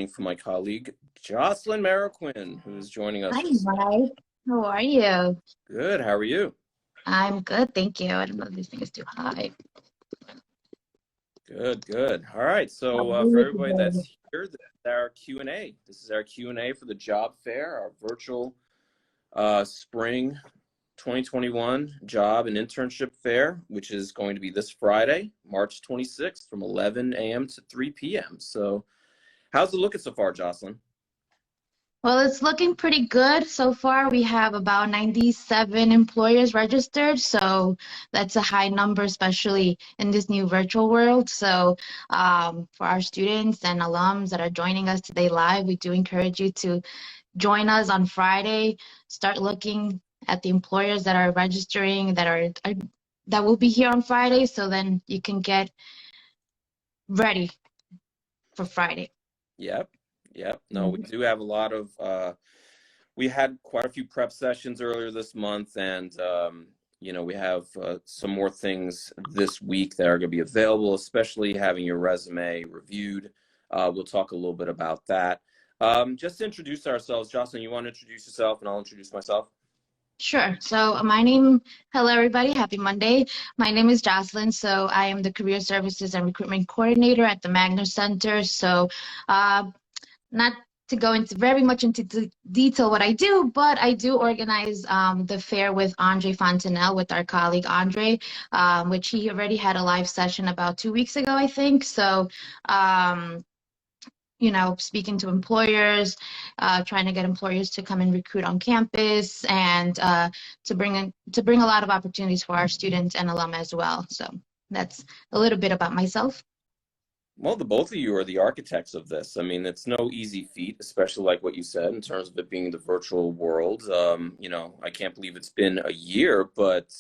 for my colleague, Jocelyn Mariquin, who is joining us. Hi, Mike. How are you? Good. How are you? I'm good, thank you. I don't know if this thing is too high. Good, good. All right. How So are for you everybody today? that's here, this is our Q&A. This is our Q&A for the job fair, our virtual spring 2021 job and internship fair, which is going to be this Friday, March 26th from 11 a.m. to 3 p.m. So how's it looking so far, Jocelyn? Well, it's looking pretty good so far. We have about 97 employers registered, so that's a high number, especially in this new virtual world. So for our students and alums that are joining us today live, we do encourage you to join us on Friday. Start looking at the employers that are registering that will be here on Friday, so then you can get ready for Friday. Yep. Yep. No, we do have a lot of, we had quite a few prep sessions earlier this month, and, we have some more things this week that are going to be available, especially having your resume reviewed. We'll talk a little bit about that. Just to introduce ourselves, Jocelyn, you want to introduce yourself, and I'll introduce myself? Sure. So hello everybody, happy Monday. My name is Jocelyn. So I am the Career Services and Recruitment Coordinator at the Magner Center. So not to go into very much into detail what I do, but I do organize the fair with Andre Fontanelle, with our colleague Andre, which he already had a live session about 2 weeks ago, I think. So speaking to employers, trying to get employers to come and recruit on campus, and to bring a lot of opportunities for our students and alum as well. So that's a little bit about myself. Well, the both of you are the architects of this. I mean, it's no easy feat, especially like what you said in terms of it being the virtual world. I can't believe it's been a year, but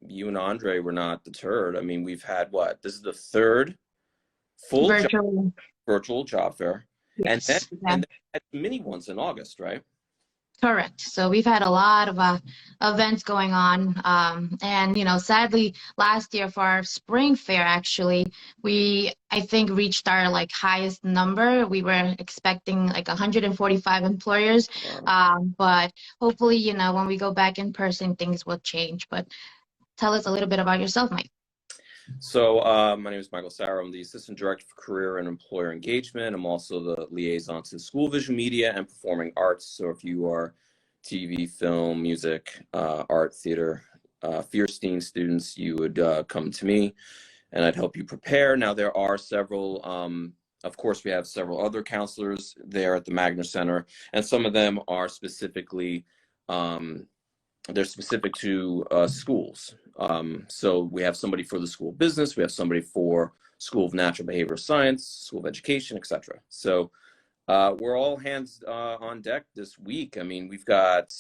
you and Andre were not deterred. I mean, we've had this is the third full virtual job fair, Yes. and then had mini ones in August, right? Correct. So we've had a lot of events going on, and sadly, last year for our spring fair, actually, I think reached our highest number. We were expecting 145 employers, but hopefully, when we go back in person, things will change. But tell us a little bit about yourself, Mike. So my name is Michael Sauer. I'm the Assistant Director for Career and Employer Engagement. I'm also the liaison to School Vision Media and Performing Arts. So if you are TV, film, music, art, theater, Fierstein students, you would come to me and I'd help you prepare. Now there are several, of course we have several other counselors there at the Magner Center, and some of them are specifically, they're specific to schools. So we have somebody for the School of Business, we have somebody for School of Natural Behavioral Science, School of Education, etc. So we're all hands on deck this week. I mean, we've got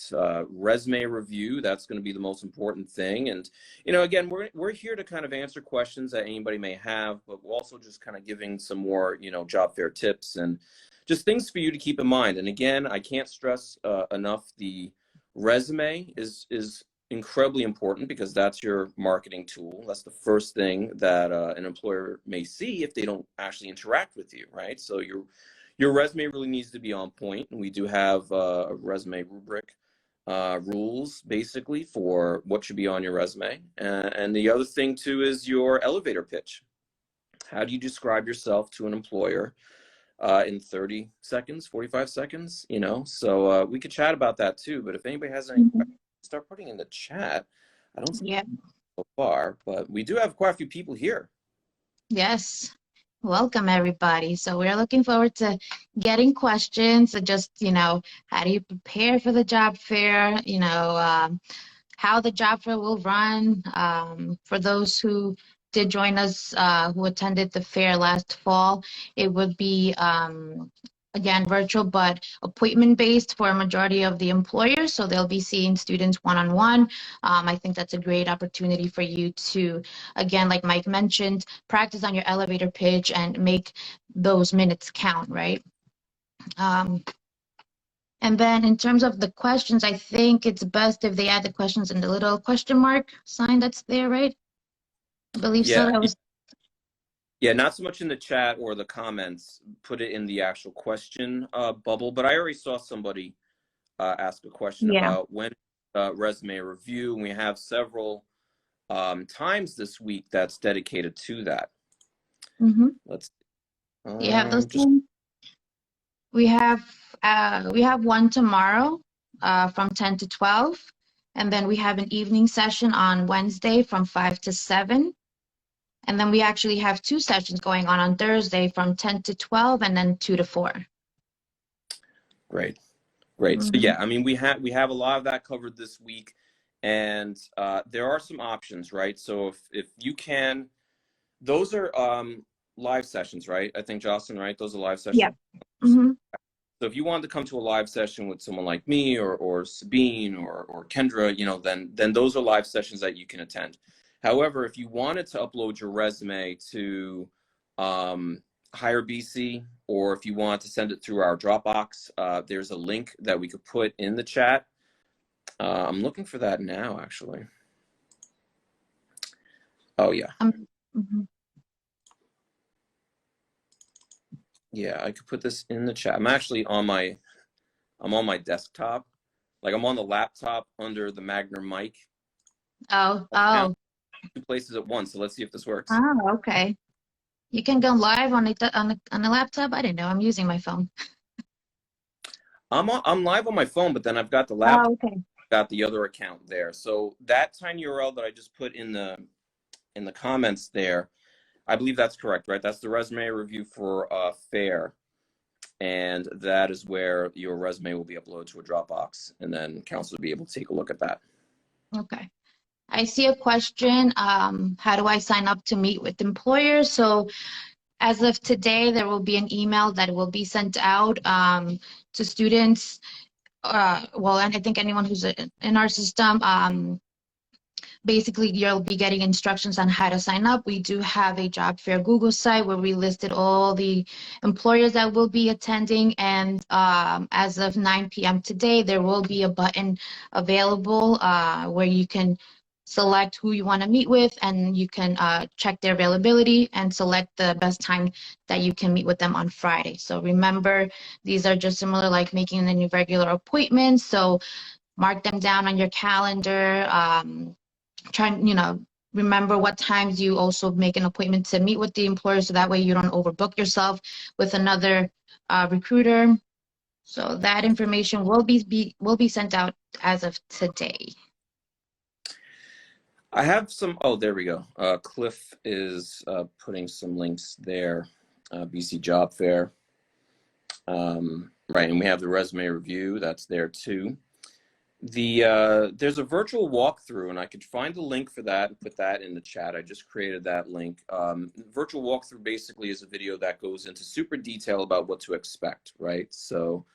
resume review. That's going to be the most important thing. And, again, we're here to kind of answer questions that anybody may have, but we're also just kind of giving some more, job fair tips and just things for you to keep in mind. And again, I can't stress enough, the resume is incredibly important, because that's your marketing tool. That's the first thing that an employer may see if they don't actually interact with you, right? So your resume really needs to be on point, and we do have a resume rubric rules basically for what should be on your resume. And the other thing too is your elevator pitch. How do you describe yourself to an employer in 30 seconds, 45 seconds, so we could chat about that too. But if anybody has any questions, start putting in the chat. I don't see so far, but we do have quite a few people here. Yes. Welcome, everybody. So we're looking forward to getting questions. So just, how do you prepare for the job fair? How the job fair will run. For those who did join us, who attended the fair last fall, it would be, again, virtual, but appointment-based for a majority of the employers. So they'll be seeing students one-on-one. I think that's a great opportunity for you to, again, like Mike mentioned, practice on your elevator pitch and make those minutes count, right? And then in terms of the questions, I think it's best if they add the questions in the little question mark sign that's there, right? I believe so. Yeah, not so much in the chat or the comments. Put it in the actual question bubble. But I already saw somebody ask a question Yeah. about when resume review. And we have several times this week that's dedicated to that. Let's You have those just ones? We have one tomorrow from 10 to 12, and then we have an evening session on Wednesday from 5 to 7. And then we actually have 2 sessions going on Thursday from 10 to 12 and then 2 to 4. Great. So yeah, I mean, we have a lot of that covered this week, and there are some options, right? So if you can, those are live sessions, right? I think, Jocelyn, right? Those are live sessions. Yeah. So if you wanted to come to a live session with someone like me or Sabine or Kendra, you know, then those are live sessions that you can attend. However, if you wanted to upload your resume to Hire BC, or if you want to send it through our Dropbox, there's a link that we could put in the chat. I'm looking for that now, actually. Oh yeah. Yeah, I could put this in the chat. I'm actually on my desktop. Like I'm on the laptop under the Magnum mic. Oh. 2 places at once. So let's see if this works. Oh, okay. You can go live on a laptop. I didn't know. I'm using my phone. I'm live on my phone, but then I've got the laptop. Oh, okay. Got the other account there. So that tiny URL that I just put in the comments there, I believe that's correct, right? That's the resume review for FAIR. And that is where your resume will be uploaded to a Dropbox, and then counsel will be able to take a look at that. Okay. I see a question. How do I sign up to meet with employers? So as of today, there will be an email that will be sent out to students. Well, and I think anyone who's in our system. Basically, you'll be getting instructions on how to sign up. We do have a job fair Google site where we listed all the employers that will be attending. And as of 9 p.m. today, there will be a button available where you can select who you want to meet with, and you can check their availability and select the best time that you can meet with them on Friday. So remember, these are just similar like making any regular appointments. So mark them down on your calendar. Remember what times you also make an appointment to meet with the employer, so that way you don't overbook yourself with another recruiter. So that information will be sent out as of today. I have some. Oh, there we go. Cliff is putting some links there. BC Job Fair. Right, and we have the resume review. That's there too. There's a virtual walkthrough, and I could find the link for that and put that in the chat. I just created that link. Virtual walkthrough basically is a video that goes into super detail about what to expect, right? So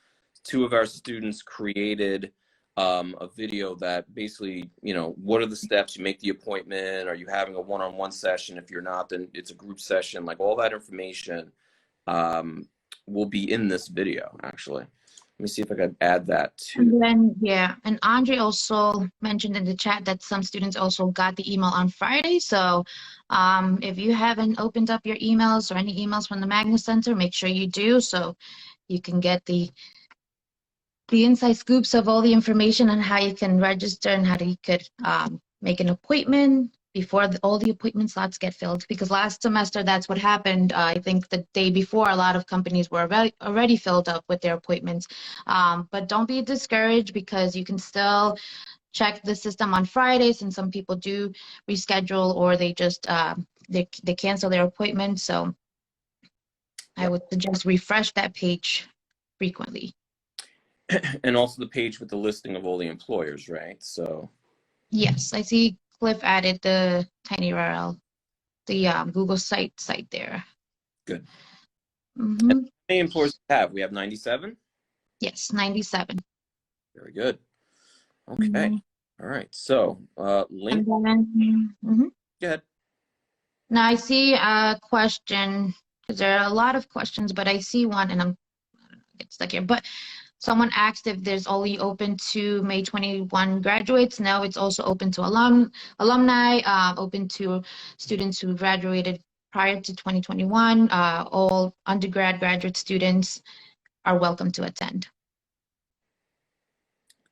2 of our students created a video that basically, you know, what are the steps? You make the appointment. Are you having a one-on-one session? If you're not, then it's a group session. Like all that information will be in this video, actually. Let me see if I can add that too. And then, yeah, and Andre also mentioned in the chat that some students also got the email on Friday. So if you haven't opened up your emails or any emails from the Magna Center, make sure you do, so you can get the inside scoops of all the information on how you can register and how you could make an appointment before all the appointment slots get filled. Because last semester, that's what happened. I think the day before, a lot of companies were already filled up with their appointments. But don't be discouraged, because you can still check the system on Fridays, and some people do reschedule, or they just they cancel their appointment. So I would suggest refresh that page frequently. And also the page with the listing of all the employers, right? So yes, I see Cliff added the tiny URL, the Google site there. Good. And how many employers do we have? We have 97? Yes, 97. Very good. Okay. All right. So link. Go ahead. Now I see a question, because there are a lot of questions, but I see one, and I'm get stuck here. But someone asked if there's only open to May 21 graduates. No, it's also open to alumni, open to students who graduated prior to 2021. All undergrad, graduate students are welcome to attend.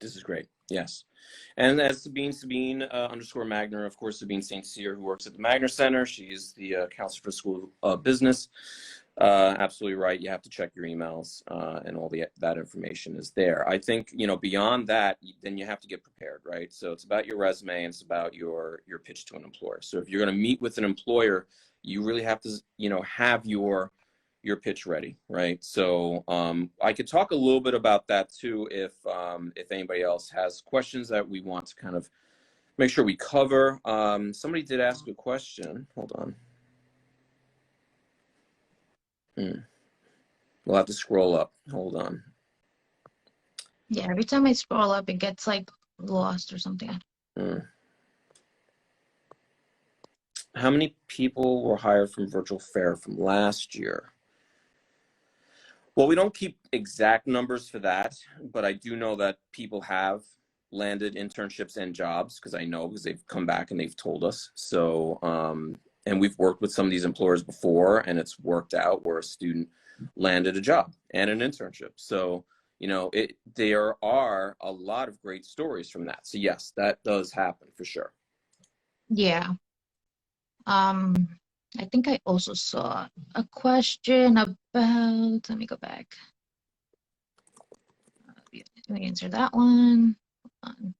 This is great. Yes. And as Sabine underscore Magner, of course, Sabine St. Cyr, who works at the Magner Center. She is the counselor for school business. Absolutely right. You have to check your emails, and all that information is there. I think, beyond that, then you have to get prepared, right? So it's about your resume and it's about your pitch to an employer. So if you're going to meet with an employer, you really have to, have your pitch ready, right? So I could talk a little bit about that too, if anybody else has questions that we want to kind of make sure we cover. Somebody did ask a question. Hold on. We'll have to scroll up. Hold on. Yeah, every time I scroll up, it gets like lost or something. How many people were hired from virtual fair from last year? Well, we don't keep exact numbers for that, but I do know that people have landed internships and jobs, because they've come back and they've told us. So, and we've worked with some of these employers before, and it's worked out where a student landed a job and an internship. So, there are a lot of great stories from that. So yes, that does happen for sure. Yeah. I think I also saw a question about, let me go back. Let me answer that one. Hold on.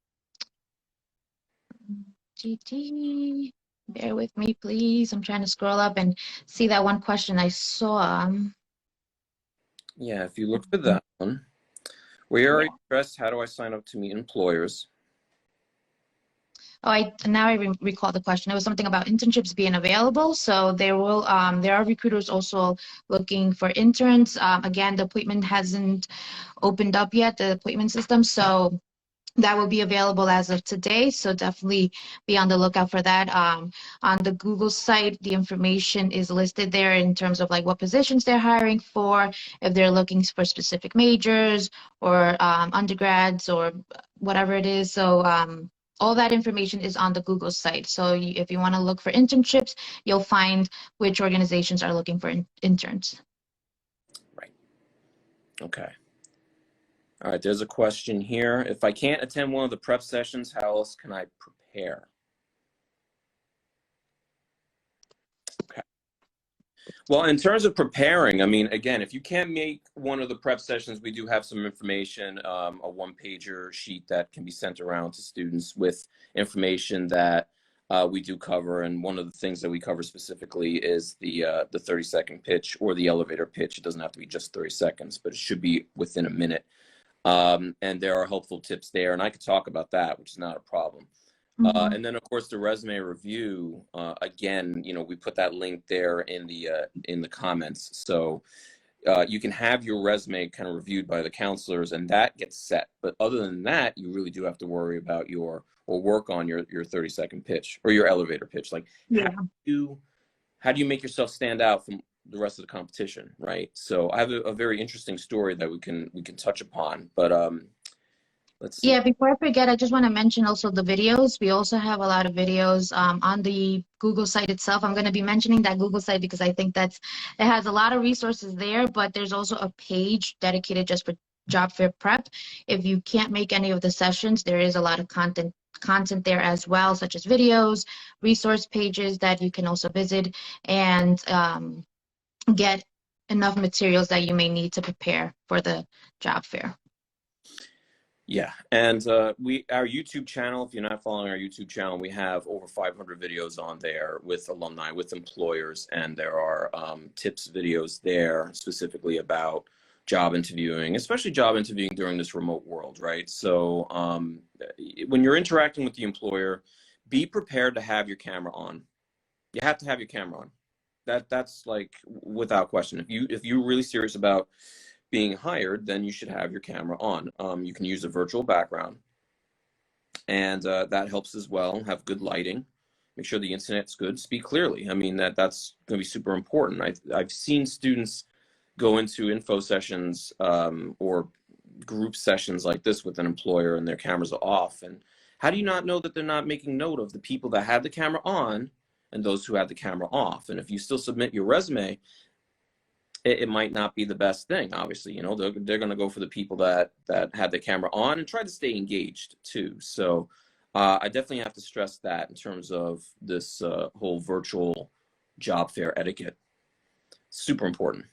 GT, bear with me, please. I'm trying to scroll up and see that one question I saw. Yeah, if you look for that one, we already addressed how do I sign up to meet employers. Oh, now I recall the question. It was something about internships being available. So there are recruiters also looking for interns. Again, the appointment hasn't opened up yet, the appointment system. So that will be available as of today. So definitely be on the lookout for that. On the Google site, the information is listed there in terms of like what positions they're hiring for, if they're looking for specific majors or undergrads or whatever it is. So all that information is on the Google site. So if you want to look for internships, you'll find which organizations are looking for interns. Right. Okay. All right, there's a question here. If I can't attend one of the prep sessions, how else can I prepare? Okay. Well, in terms of preparing, I mean, again, if you can't make one of the prep sessions, we do have some information, a one-pager sheet that can be sent around to students with information that we do cover. And one of the things that we cover specifically is the 30-second pitch or the elevator pitch. It doesn't have to be just 30 seconds, but it should be within a minute. And there are helpful tips there, and I could talk about that, which is not a problem. And then, of course, the resume review. Again, we put that link there in the comments, so you can have your resume kind of reviewed by the counselors, and that gets set. But other than that, you really do have to worry about or work on your 30-second pitch or your elevator pitch. Like, how do you make yourself stand out from the rest of the competition, right? So I have a very interesting story that we can touch upon, but let's see. Yeah, before I forget, I just want to mention also the videos. We also have a lot of videos on the Google site itself. I'm going to be mentioning that Google site because I think it has a lot of resources there, but there's also a page dedicated just for job fair prep. If you can't make any of the sessions, there is a lot of content there as well, such as videos, resource pages that you can also visit and get enough materials that you may need to prepare for the job fair. Yeah, and our YouTube channel, if you're not following our YouTube channel, we have over 500 videos on there with alumni, with employers, and there are tips videos there specifically about job interviewing, especially job interviewing during this remote world, right? So when you're interacting with the employer, be prepared to have your camera on. You have to have your camera on. That's like without question. If you're really serious about being hired, then you should have your camera on. You can use a virtual background, and that helps as well. Have good lighting. Make sure the internet's good. Speak clearly. I mean, that's going to be super important. I've seen students go into info sessions or group sessions like this with an employer, and their cameras are off. And how do you not know that they're not making note of the people that had the camera on and those who had the camera off. And if you still submit your resume, it might not be the best thing. Obviously, you know, they're going to go for the people that had the camera on and try to stay engaged too. So I definitely have to stress that in terms of this whole virtual job fair etiquette. Super important.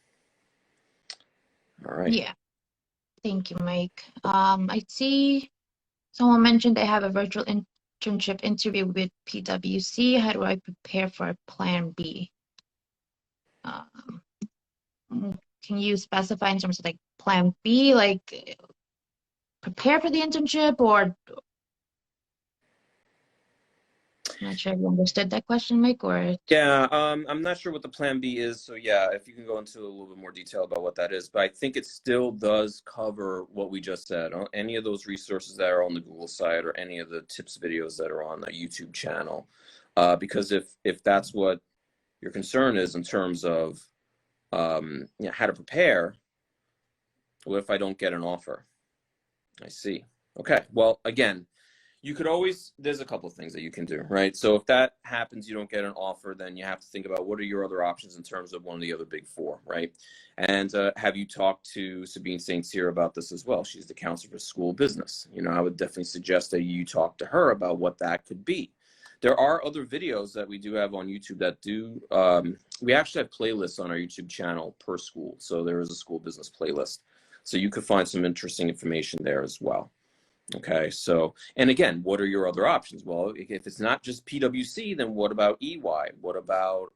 All right. Yeah. Thank you, Mike. I see someone mentioned they have a virtual internship interview with PwC. How do I prepare for a plan B? Can you specify in terms of like plan B, like prepare for the internship, or I'm not sure if you understood that question, Mike, or Yeah, I'm not sure what the plan B is. So yeah, if you can go into a little bit more detail about what that is, but I think it still does cover what we just said. Any of those resources that are on the Google site or any of the tips videos that are on the YouTube channel. Because if that's what your concern is in terms of you know, how to prepare, what if I don't get an offer? I see. Okay. Well, again, you could always, there's a couple of things that you can do, right? So if that happens, you don't get an offer, then you have to think about what are your other options in terms of one of the other big four, right? And have you talked to Sabine St. Cyr about this as well? She's the counselor for school business. You know, I would definitely suggest that you talk to her about what that could be. There are other videos that we do have on YouTube that do, we actually have playlists on our YouTube channel per school. So there is a school business playlist. So you could find some interesting information there as well. Okay, so, and again, what are your other options? Well, if it's not just PwC, then what about EY? What about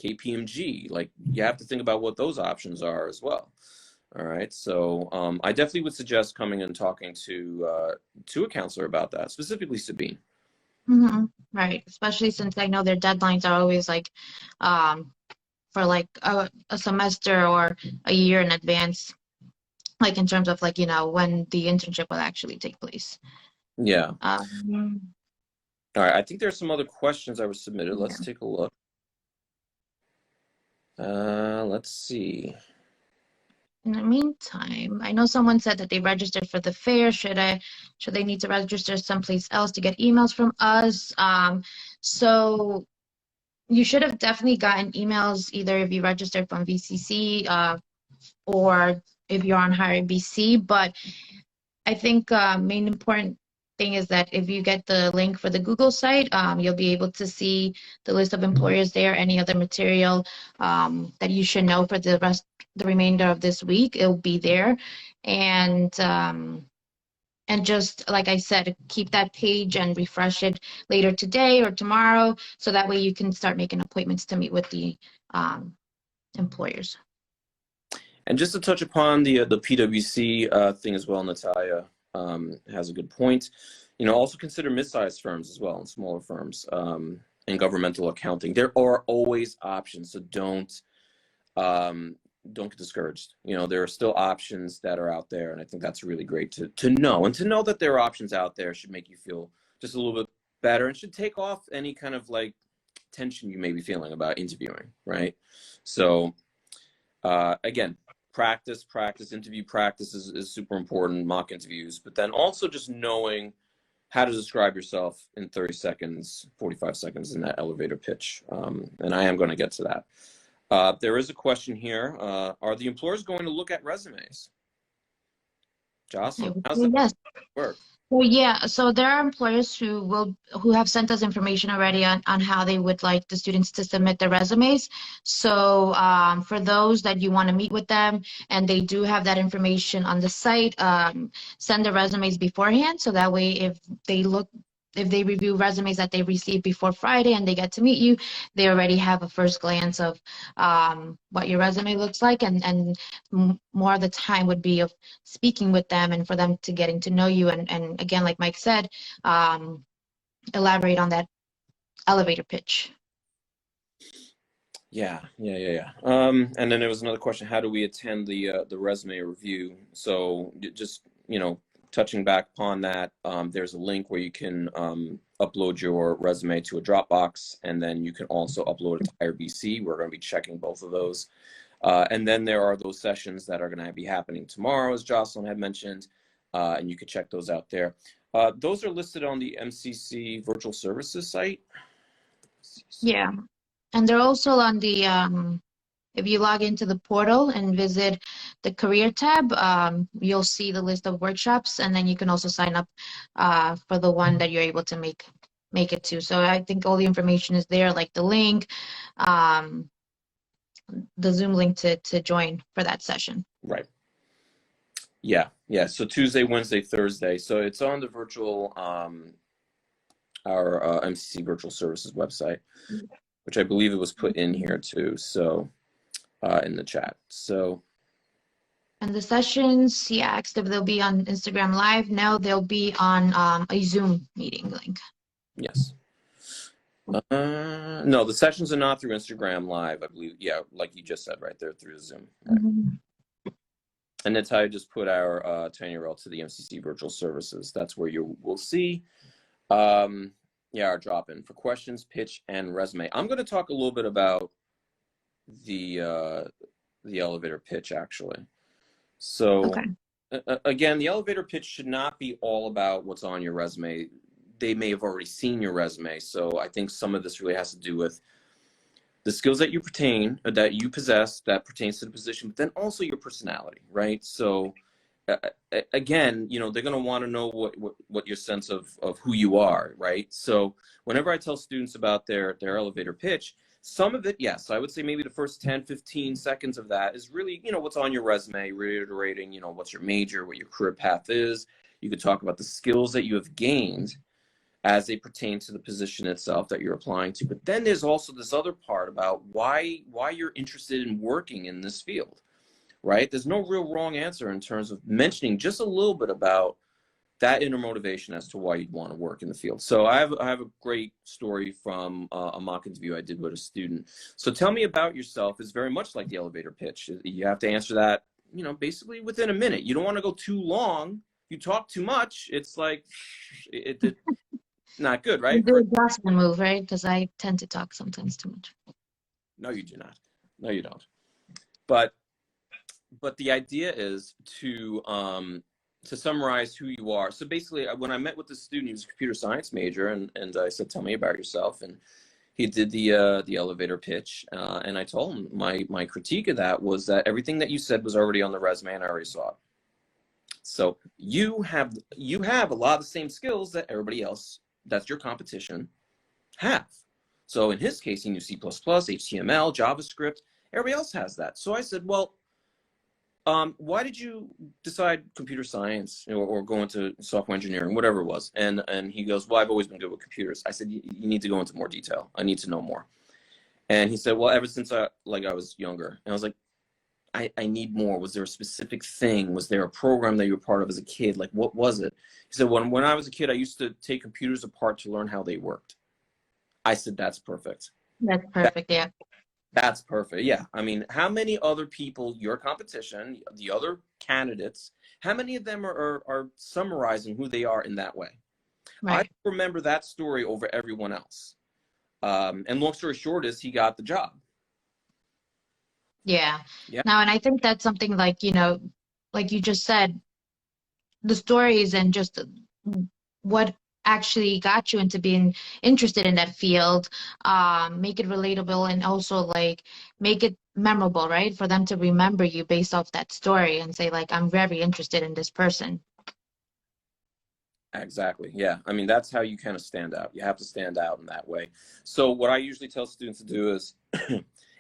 KPMG? Like, you have to think about what those options are as well. All right, so I definitely would suggest coming and talking to a counselor about that, specifically Sabine. Right, especially since I know their deadlines are always like for like a semester or a year in advance, like in terms of like, you know, when the internship will actually take place. Yeah. Um, All right, I think there's some other questions that were submitted. Let's yeah. take a look. Let's see. In the meantime, I know someone said that they registered for the fair. Should they need to register someplace else to get emails from us? So you should have definitely gotten emails either if you registered from VCC or if you're on Hire BC. But I think main important thing is that if you get the link for the Google site, you'll be able to see the list of employers there, any other material that you should know for the remainder of this week, it'll be there. And just like I said, keep that page and refresh it later today or tomorrow, so that way you can start making appointments to meet with the employers. And just to touch upon the PwC thing as well, Natalia has a good point. You know, also consider mid-sized firms as well and smaller firms in governmental accounting. There are always options, so don't get discouraged. You know, there are still options that are out there, and I think that's really great to know. And to know that there are options out there should make you feel just a little bit better and should take off any kind of like tension you may be feeling about interviewing, right? So again, practice, interview practice is super important, mock interviews, but then also just knowing how to describe yourself in 30 seconds, 45 seconds in that elevator pitch. And I am going to get to that. There is a question here. Are the employers going to look at resumes? Jocelyn, how's that work? Well, yeah, so there are employers who have sent us information already on how they would like the students to submit their resumes. So for those that you want to meet with them and they do have that information on the site, send the resumes beforehand, so that way if they review resumes that they received before Friday and they get to meet you, they already have a first glance of what your resume looks like, and more of the time would be of speaking with them and for them to getting to know you, and again, like Mike said, elaborate on that elevator pitch. Yeah. And then there was another question: how do we attend the resume review? So just, you know, touching back upon that, there's a link where you can upload your resume to a Dropbox, and then you can also upload it to Hire BC. We're going to be checking both of those. And then there are those sessions that are going to be happening tomorrow, as Jocelyn had mentioned, and you can check those out there. Those are listed on the MCC Virtual Services site. Yeah. And they're also on the if you log into the portal and visit the career tab, you'll see the list of workshops, and then you can also sign up for the one that you're able to make it to. So I think all the information is there, like the link, um, the Zoom link to join for that session. Right. Yeah. Yeah. So Tuesday, Wednesday, Thursday. So it's on the virtual, our MCC Virtual Services website, which I believe it was put in here too. So in the chat. So. And the sessions, he asked if they'll be on Instagram Live. No, they'll be on a Zoom meeting link. Yes. No, the sessions are not through Instagram Live, I believe. Yeah, like you just said, right there through Zoom. Right? And that's how I just put our 10-year-old to the MCC Virtual Services. That's where you will see, our drop-in for questions, pitch, and resume. I'm going to talk a little bit about the elevator pitch, actually. So, okay. Again, the elevator pitch should not be all about what's on your resume. They may have already seen your resume. So I think some of this really has to do with the skills that you possess that pertains to the position, but then also your personality, right? So again, they're going to want to know what your sense of who you are, right? So whenever I tell students about their elevator pitch, some of it, yes, I would say maybe the first 10, 15 seconds of that is really, what's on your resume, reiterating, what's your major, what your career path is. You could talk about the skills that you have gained as they pertain to the position itself that you're applying to. But then there's also this other part about why you're interested in working in this field, right? There's no real wrong answer in terms of mentioning just a little bit about that inner motivation as to why you'd want to work in the field. So I have a great story from a mock interview I did with a student. So tell me about yourself is very much like the elevator pitch. You have to answer that, basically within a minute. You don't want to go too long. You talk too much, it's like it not good, right? You do a Jocelyn move, right? Because I tend to talk sometimes too much. No, you do not. No, you don't. But the idea is to summarize who you are. So basically, when I met with the student, he was a computer science major, and I said, "Tell me about yourself." And he did the elevator pitch, and I told him my critique of that was that everything that you said was already on the resume, and I already saw it. So you have a lot of the same skills that everybody else that's your competition have. So in his case, he knew C++, HTML, JavaScript. Everybody else has that. So I said, well, why did you decide computer science or go into software engineering, whatever it was? And he goes, well, I've always been good with computers. I said, you need to go into more detail. I need to know more. And he said, well, ever since I was younger. And I was like, I need more. Was there a specific thing? Was there a program that you were part of as a kid? Like, what was it? He said, when I was a kid, I used to take computers apart to learn how they worked. I said, that's perfect. That's perfect, yeah. That's perfect. Yeah. I mean, how many other people, your competition, the other candidates, how many of them are summarizing who they are in that way? Right. I remember that story over everyone else. And long story short is he got the job. Yeah. Now, and I think that's something like, like you just said, the stories and just what actually got you into being interested in that field, make it relatable and also like make it memorable, right? For them to remember you based off that story and say like, I'm very interested in this person. Exactly. Yeah. I mean, that's how you kind of stand out. You have to stand out in that way. So what I usually tell students to do is,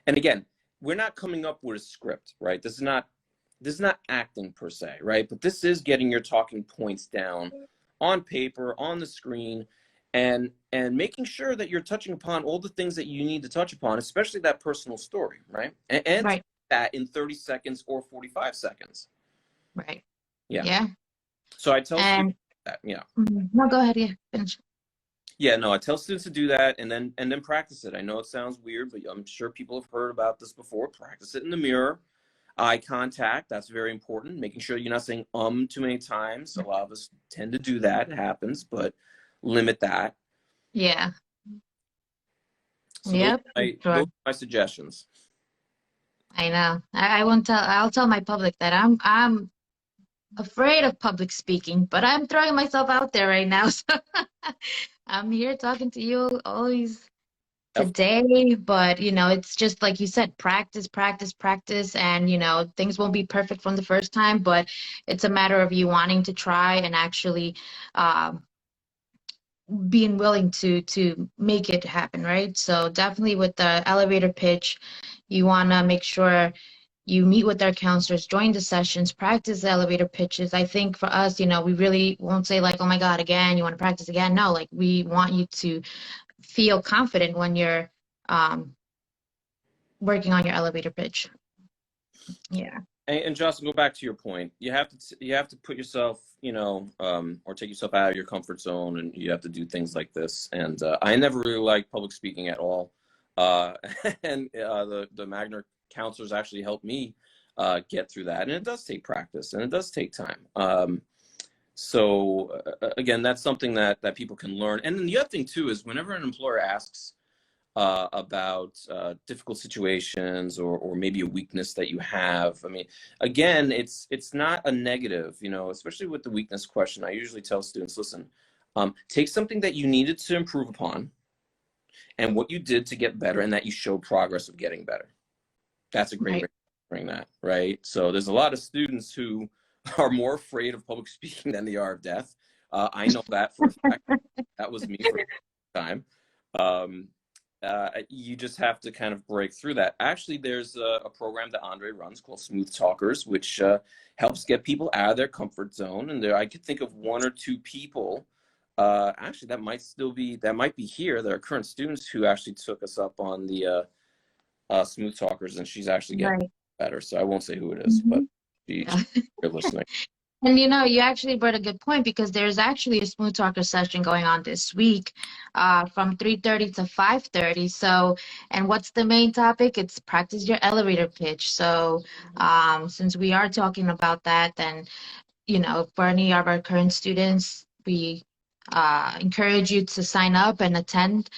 and again, we're not coming up with a script, right? This is not acting per se, right? But this is getting your talking points down on paper, on the screen, and making sure that you're touching upon all the things that you need to touch upon, especially that personal story, right? And right. that in 30 seconds or 45 seconds. Right. Yeah. Yeah. So I tell students that, yeah. No, go ahead. Yeah, finish. Yeah, no, I tell students to do that and then practice it. I know it sounds weird, but I'm sure people have heard about this before. Practice it in the mirror. Eye contact, that's very important. Making sure you're not saying too many times. A lot of us tend to do that. It happens, but limit that. Yeah. So yep. those are my suggestions. I know. I'll tell my public that I'm afraid of public speaking, but I'm throwing myself out there right now. So I'm here talking to you, all these today, but it's just like you said, practice, practice, practice, and things won't be perfect from the first time, but it's a matter of you wanting to try and actually being willing to make it happen, right? So definitely with the elevator pitch, you want to make sure you meet with our counselors, join the sessions, practice the elevator pitches. I think for us, we really won't say like, oh my God, again, you want to practice again? No, like we want you to feel confident when you're working on your elevator pitch. Yeah. And Justin, go back to your point. You have to put yourself, or take yourself out of your comfort zone, and you have to do things like this. And I never really liked public speaking at all. And the Magna counselors actually helped me get through that. And it does take practice, and it does take time. So again, that's something that people can learn. And then the other thing too is whenever an employer asks about difficult situations or maybe a weakness that you have. I mean, again, it's not a negative, especially with the weakness question. I usually tell students, listen, take something that you needed to improve upon and what you did to get better and that you show progress of getting better. That's a great way to bring that, right? So there's a lot of students who are more afraid of public speaking than they are of death. I know that for a fact. That was me for a time. You just have to kind of break through that. Actually, there's a program that Andre runs called Smooth Talkers, which helps get people out of their comfort zone. And I could think of one or two people, actually, that might be here. There are current students who actually took us up on the Smooth Talkers, and she's actually getting better. So I won't say who it is, but you're listening. And you actually brought a good point because there's actually a Smooth Talker session going on this week from 3:30 to 5:30. So, and what's the main topic? It's practice your elevator pitch. So, since we are talking about that, then, for any of our current students, we encourage you to sign up and attend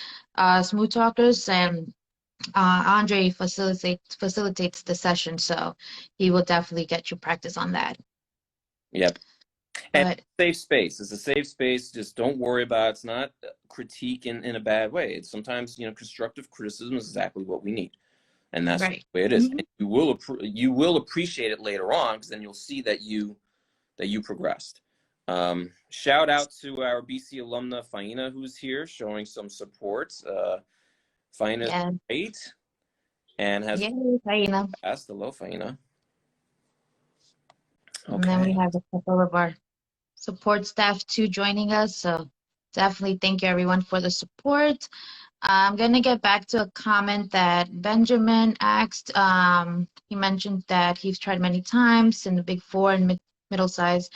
Smooth Talkers. And Andre facilitates the session, so he will definitely get you practice on that. Yep. And it's a safe space. It's a safe space. Just don't worry about it. It's not critique in a bad way. It's sometimes, constructive criticism is exactly what we need. And that's the way it is. And you will appreciate it later on because then you'll see that you progressed. Shout out to our BC alumna, Faina, who's here showing some support. Faina is great and has passed. Hello, Faina. Okay. And then we have a couple of our support staff too joining us. So definitely thank you everyone for the support. I'm going to get back to a comment that Benjamin asked. He mentioned that he's tried many times in the Big Four and middle size,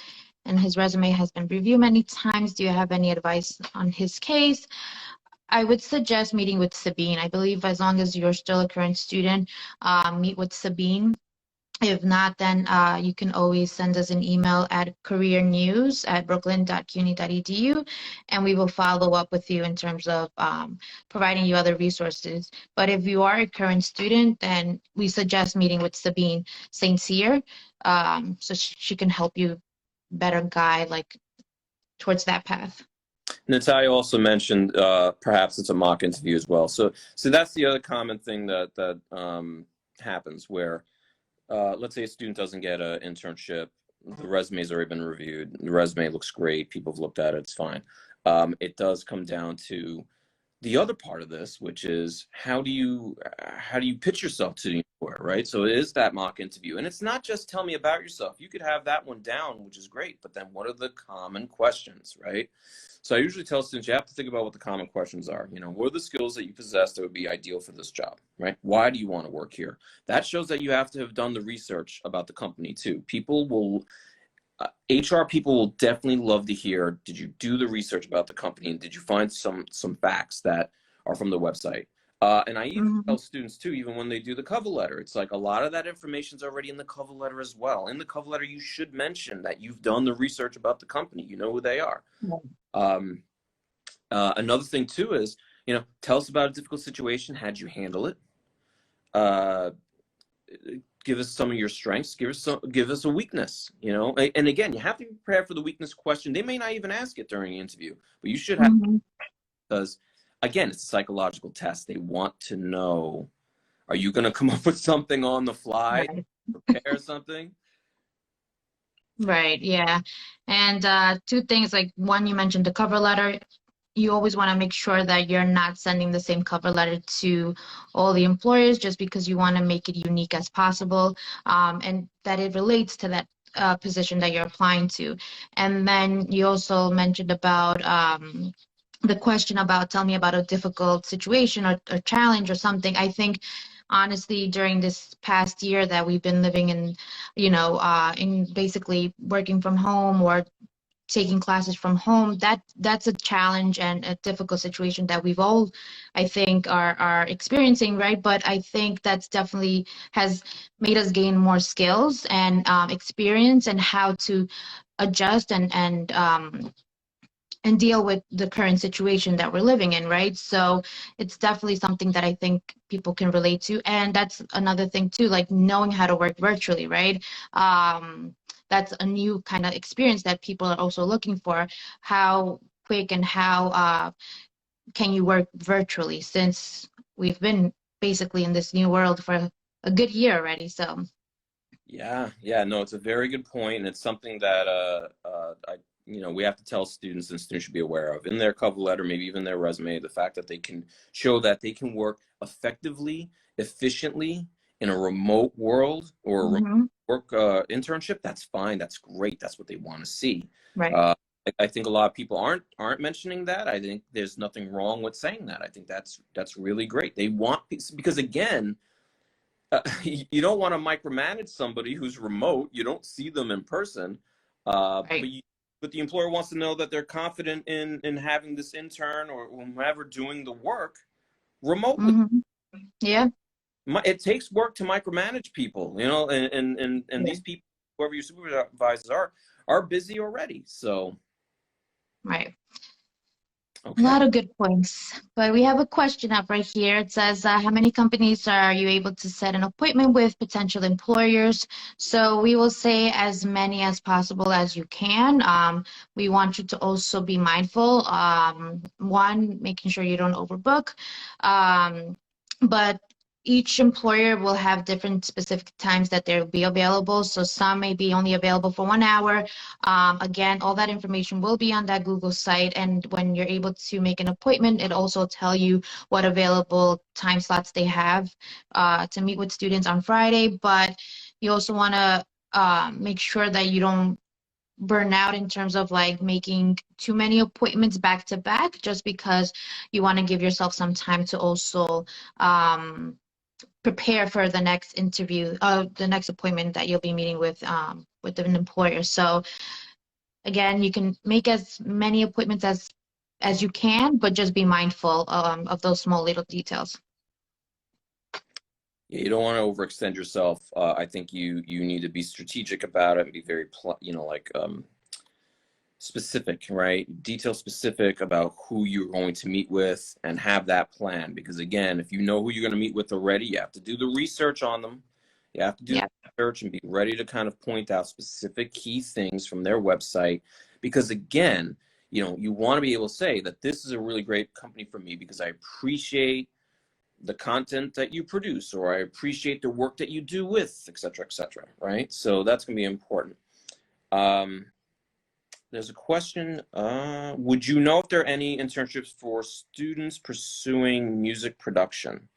and his resume has been reviewed many times. Do you have any advice on his case? I would suggest meeting with Sabine. I believe as long as you're still a current student, meet with Sabine. If not, then you can always send us an email at careernews@brooklyn.cuny.edu, and we will follow up with you in terms of providing you other resources. But if you are a current student, then we suggest meeting with Sabine St. Cyr, so she can help you better guide towards that path. Natalia also mentioned perhaps it's a mock interview as well. So that's the other common thing that happens where let's say a student doesn't get an internship, the resume's already been reviewed, the resume looks great, people have looked at it, it's fine. It does come down to the other part of this, which is how do you pitch yourself to the employer, right? So it is that mock interview, and it's not just tell me about yourself. You could have that one down, which is great, but then what are the common questions, right? So I usually tell students you have to think about what the common questions are. What are the skills that you possess that would be ideal for this job, right? Why do you want to work here? That shows that you have to have done the research about the company too. People will HR people will definitely love to hear, did you do the research about the company and did you find some facts that are from the website? And I even tell students too, even when they do the cover letter, it's like a lot of that information is already in the cover letter as well. In the cover letter, you should mention that you've done the research about the company. You know who they are. Another thing too is, tell us about a difficult situation. How'd you handle it? Give us some of your strengths, give us a weakness, and again, you have to be prepared for the weakness question. They may not even ask it during the interview, but you should have, because again, it's a psychological test. They want to know, are you going to come up with something on the fly, Right. prepare something? Right, yeah. And two things, like one, you mentioned the cover letter. You always want to make sure that you're not sending the same cover letter to all the employers just because you want to make it unique as possible, and that it relates to that position that you're applying to. And then you also mentioned about the question about tell me about a difficult situation or challenge or something. I think honestly during this past year that we've been living in, in basically working from home or taking classes from home, that's a challenge and a difficult situation that we've all, I think, are experiencing, right? But I think that's definitely has made us gain more skills and experience and how to adjust and deal with the current situation that we're living in, right? So it's definitely something that I think people can relate to. And that's another thing too, like knowing how to work virtually, right? That's a new kind of experience that people are also looking for. How quick and how can you work virtually, since we've been basically in this new world for a good year already. So Yeah, no, it's a very good point, and it's something that we have to tell students, and students should be aware of in their cover letter, maybe even their resume, the fact that they can show that they can work effectively, efficiently in a remote world or a remote mhm, work internship. That's fine. That's great. That's what they want to see. right. I think a lot of people aren't mentioning that. I think there's nothing wrong with saying that. I think that's really great. They want, because again, you don't want to micromanage somebody who's remote. You don't see them in person, Right. but the employer wants to know that they're confident in having this intern or whomever doing the work remotely. Hmm. Yeah. It takes work to micromanage people, and Yeah. these people, whoever your supervisors are busy already. So, Right. A okay. lot of good points. But we have a question up right here. It says, how many companies are you able to set an appointment with potential employers? So we will say as many as possible as you can. We want you to also be mindful. One, making sure you don't overbook. But each employer will have different specific times that they'll be available. So some may be only available for 1 hour. Again, all that information will be on that Google site. And when you're able to make an appointment, it also tell you what available time slots they have to meet with students on Friday. But you also want to make sure that you don't burn out in terms of like making too many appointments back to back, just because you want to give yourself some time to also prepare for the next interview, the next appointment that you'll be meeting with an employer. So again, you can make as many appointments as you can, but just be mindful of those small little details. Yeah, you don't want to overextend yourself. I think you need to be strategic about it and be very, specific, right? Detail specific about who you're going to meet with and have that plan. Because again, if you know who you're going to meet with already, you have to do the research on them. You have to do Yeah. the research and be ready to kind of point out specific key things from their website. Because again, you want to be able to say that this is a really great company for me because I appreciate the content that you produce, or I appreciate the work that you do with, et cetera, right? So that's going to be important. Um, there's a question. Would you know if there are any internships for students pursuing music production?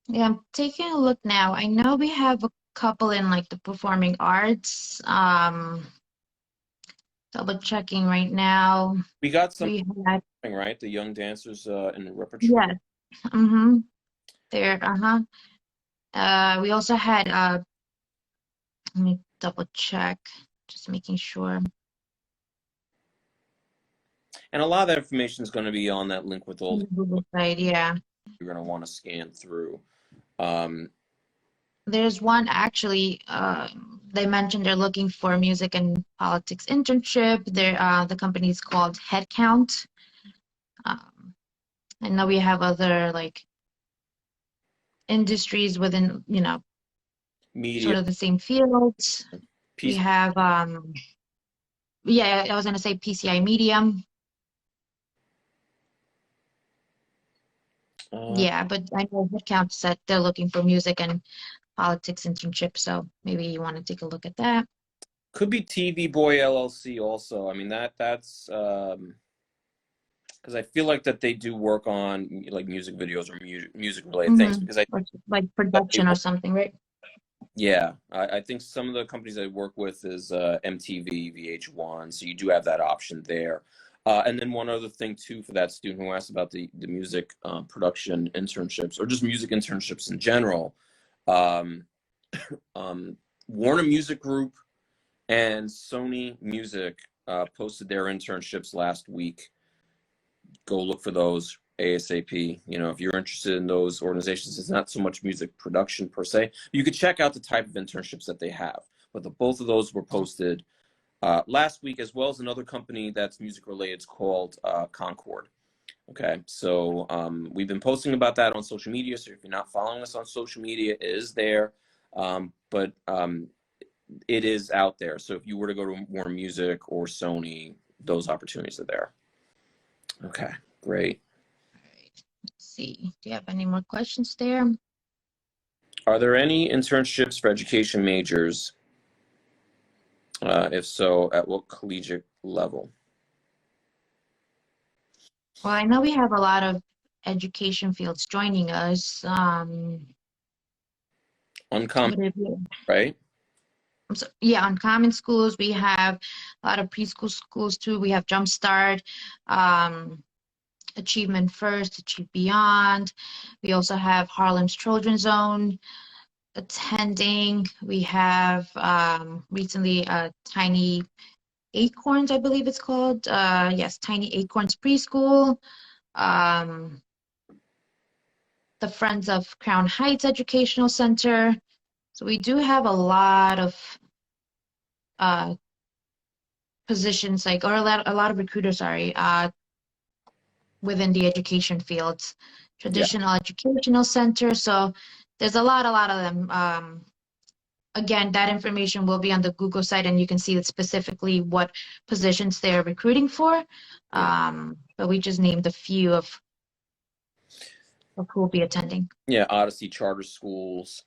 Yeah, I'm taking a look now. I know we have a couple in like the performing arts. Double checking right now. We got some, We had, right? The young dancers in repertoire. yes. Mm-hmm. There, uh-huh. We also had let me double check, just making sure. And a lot of that information is going to be on that link with all the Google site, yeah. you're going to want to scan through. Um, There's one actually, they mentioned they're looking for music and politics internship. The company is called Headcount. Um, I know we have other like industries within, media, sort of the same field. We piece. have, yeah, I was gonna say PCI Media. Yeah, but I know headcount said they're looking for music and politics internship, so maybe you want to take a look at that. Could be TV Boy LLC also. I mean that's because I feel like that they do work on like music videos or music related things Mm-hmm. because I Or like that they production or work, something, right? yeah, I think some of the companies I work with is MTV, VH1, so you do have that option there. And then one other thing too for that student who asked about the music production internships or just music internships in general, um, Warner Music Group and Sony Music posted their internships last week. Go look for those ASAP. You know, if you're interested in those organizations, it's not so much music production per se. You could check out the type of internships that they have. But both of those were posted last week, as well as another company that's music related. It's called Concord. Okay, so we've been posting about that on social media. So if you're not following us on social media, it is there. But it is out there. So if you were to go to Warner Music or Sony, those opportunities are there. Okay, great. All right. Let's see. Do you have any more questions there? Are there any internships for education majors? If so, at what collegiate level? Well, I know we have a lot of education fields joining us. Uncommon, Would it be, right? yeah, on common schools, we have a lot of preschool schools too. We have Jumpstart, Achievement First, Achieve Beyond. We also have Harlem's Children's Zone attending. We have recently Tiny Acorns, I believe it's called. Yes, Tiny Acorns Preschool. Um, the Friends of Crown Heights Educational Center. So we do have a lot of uh, positions, like, or a lot of recruiters, sorry, within the education fields, Yeah, traditional educational center. So there's a lot of them. Again, that information will be on the Google site, and you can see specifically what positions they're recruiting for. yeah. But we just named a few of who will be attending. Yeah, Odyssey charter schools.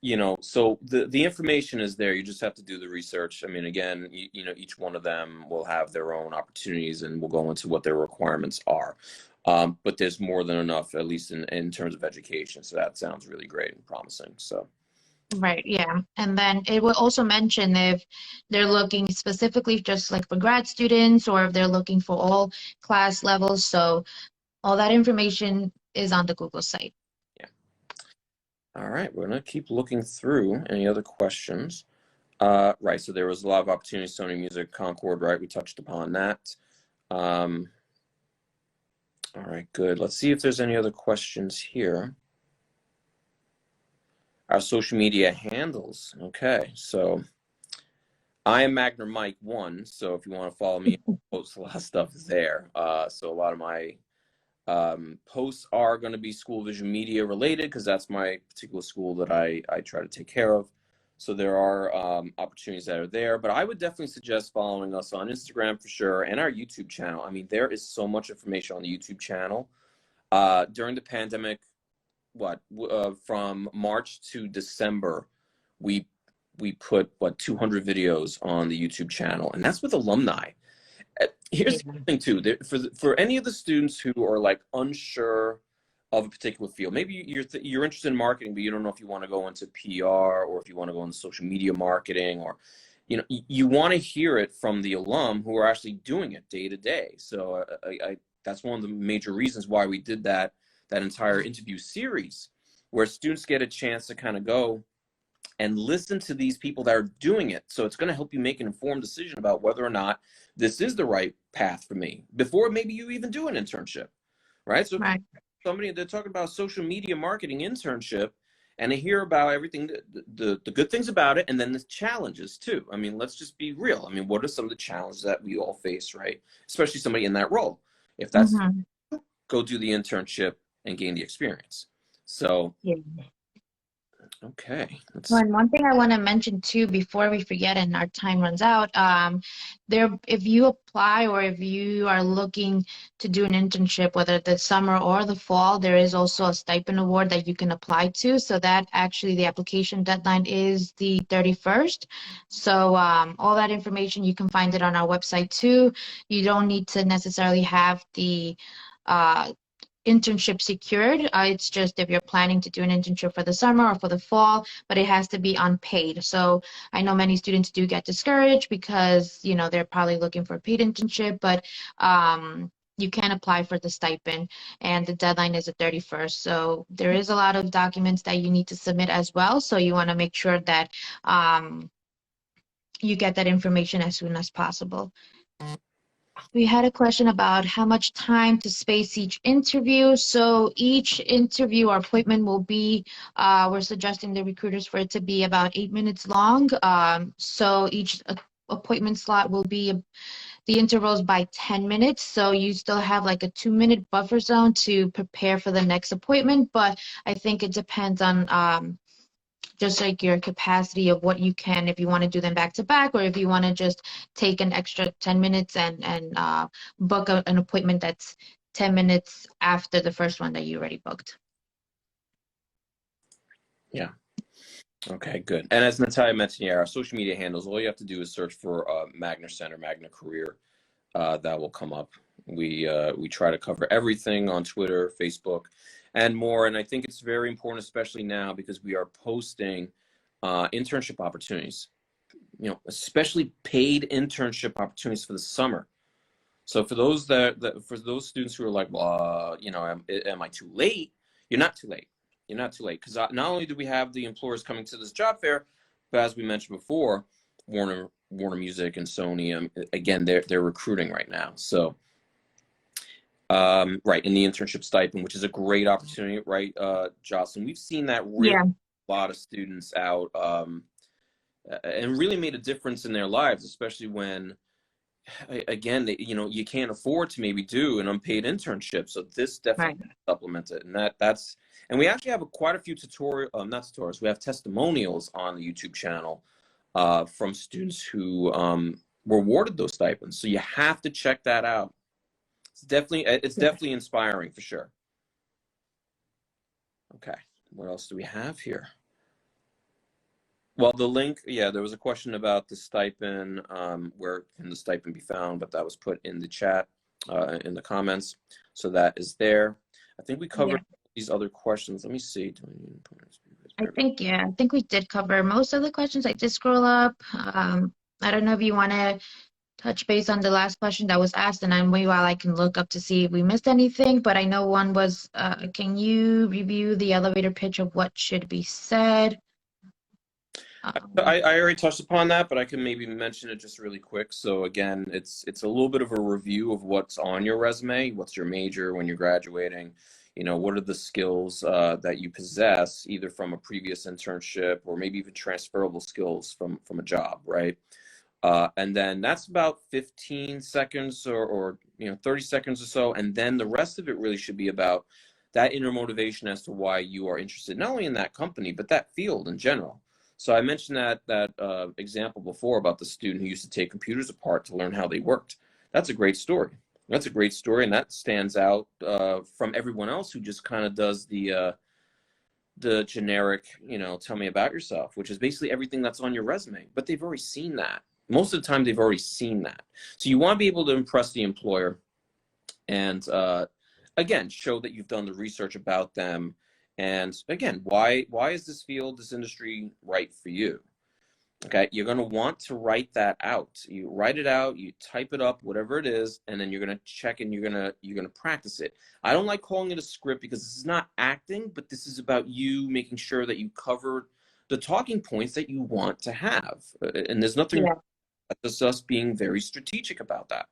You know, so the information is there. You just have to do the research. I mean, again, you know, each one of them will have their own opportunities and we'll go into what their requirements are. But there's more than enough, at least in terms of education. So that sounds really great and promising. So Right, yeah. And then it will also mention if they're looking specifically just like for grad students or if they're looking for all class levels. So all that information is on the Google site. yeah. All right, we're gonna keep looking through any other questions. Right, so there was a lot of opportunities, Sony Music, Concord, right? We touched upon that. All right, good. Let's see if there's any other questions here. Our social media handles. Okay, so I am Magner Mike 1. So if you want to follow me, I post a lot of stuff there. So a lot of my posts are going to be school vision media related because that's my particular school that I try to take care of. So there are opportunities that are there, but I would definitely suggest following us on Instagram for sure and our YouTube channel. I mean, there is so much information on the YouTube channel. During the pandemic, from March to December, we put 200 videos on the YouTube channel, and that's with alumni. Here's the thing too, for any of the students who are like unsure of a particular field, maybe you're interested in marketing, but you don't know if you want to go into PR or if you want to go into social media marketing, or you know, you want to hear it from the alum who are actually doing it day to day. So that's one of the major reasons why we did that entire interview series, where students get a chance to kind of go and listen to these people that are doing it. So it's going to help you make an informed decision about whether or not this is the right path for me before maybe you even do an internship, right? So Right. somebody, they're talking about social media marketing internship, and they hear about everything, the good things about it, and then the challenges too. I mean, let's just be real. I mean, what are some of the challenges that we all face, right? Especially somebody in that role. If that's, Mm-hmm. go do the internship and gain the experience. So, Yeah. Okay. And one thing I want to mention too, before we forget and our time runs out, if you apply or if you are looking to do an internship, whether the summer or the fall, there is also a stipend award that you can apply to. So that actually the application deadline is the 31st. So all that information, you can find it on our website too. You don't need to necessarily have the internship secured. It's just if you're planning to do an internship for the summer or for the fall, but it has to be unpaid. So I know many students do get discouraged because, you know, they're probably looking for a paid internship, but you can apply for the stipend and the deadline is the 31st. So there is a lot of documents that you need to submit as well. So you want to make sure that you get that information as soon as possible. We had a question about how much time to space each interview. So each interview or appointment will be, we're suggesting the recruiters for it to be about 8 minutes long. So each appointment slot will be the intervals by 10 minutes. So you still have like a 2-minute buffer zone to prepare for the next appointment. But I think it depends on just like your capacity of what you can, if you want to do them back to back, or if you want to just take an extra 10 minutes and book an appointment that's 10 minutes after the first one that you already booked. Yeah. Okay, good. And as Natalia mentioned, yeah, our social media handles, all you have to do is search for Magna Center, Magna Career. That will come up. We try to cover everything on Twitter, Facebook, and more. And I think it's very important, especially now, because we are posting internship opportunities, you know, especially paid internship opportunities for the summer. So for those for those students who are like, well, you know, am I too late? You're not too late. You're not too late, because not only do we have the employers coming to this job fair, but as we mentioned before, Warner Music and Sony, again, they're recruiting right now. So, right, in the internship stipend, which is a great opportunity, right, Jocelyn? We've seen that really a lot of students out, and really made a difference in their lives, especially when, again, you know, you can't afford to maybe do an unpaid internship. So this definitely supplements it, and and we actually have quite a few not tutorials. We have testimonials on the YouTube channel from students who were awarded those stipends. So you have to check that out. It's definitely inspiring for sure. Okay, what else do we have here? Well, the link, yeah, there was a question about the stipend, where can the stipend be found, but that was put in the chat, in the comments. So that is there. I think we covered these other questions. Let me see. I think we did cover most of the questions. I did scroll up. I don't know if you want to touch base on the last question that was asked, and then meanwhile I can look up to see if we missed anything. But I know one was, can you review the elevator pitch of what should be said? I already touched upon that, but I can maybe mention it just really quick. So again, it's a little bit of a review of what's on your resume. What's your major when you're graduating? You know, what are the skills that you possess, either from a previous internship or maybe even transferable skills from a job, right? And then that's about 15 seconds or 30 seconds or so. And then the rest of it really should be about that inner motivation as to why you are interested, not only in that company, but that field in general. So I mentioned that example before about the student who used to take computers apart to learn how they worked. That's a great story. That's a great story, and that stands out from everyone else who just kind of does the generic, tell me about yourself, which is basically everything that's on your resume. But they've already seen that. Most of the time, they've already seen that. So you want to be able to impress the employer and, again, show that you've done the research about them. And again, why is this field, this industry right for you? Okay, you're going to want to write that out. You write it out, you type it up, whatever it is, and then you're going to check and you're going to practice it. I don't like calling it a script because this is not acting, but this is about you making sure that you cover the talking points that you want to have. And there's nothing wrong. That's us being very strategic about that.